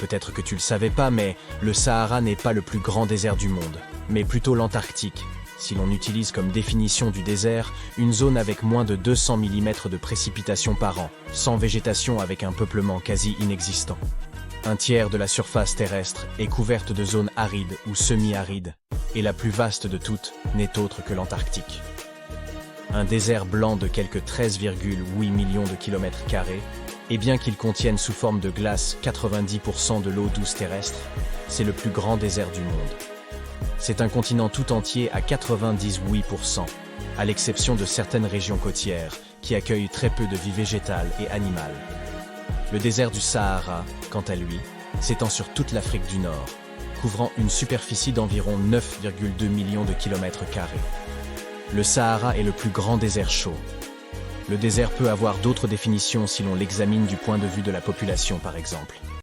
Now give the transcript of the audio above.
Peut-être que tu le savais pas, mais le Sahara n'est pas le plus grand désert du monde, mais plutôt l'Antarctique. Si l'on utilise comme définition du désert, une zone avec moins de 200 mm de précipitations par an, sans végétation avec un peuplement quasi inexistant. Un tiers de la surface terrestre est couverte de zones arides ou semi-arides, et la plus vaste de toutes n'est autre que l'Antarctique. Un désert blanc de quelques 13,8 millions de kilomètres carrés, et bien qu'il contienne sous forme de glace 90% de l'eau douce terrestre, c'est le plus grand désert du monde. C'est un continent tout entier à 98%, à l'exception de certaines régions côtières qui accueillent très peu de vie végétale et animale. Le désert du Sahara, quant à lui, s'étend sur toute l'Afrique du Nord, couvrant une superficie d'environ 9,2 millions de kilomètres carrés. Le Sahara est le plus grand désert chaud. Le désert peut avoir d'autres définitions si l'on l'examine du point de vue de la population, par exemple.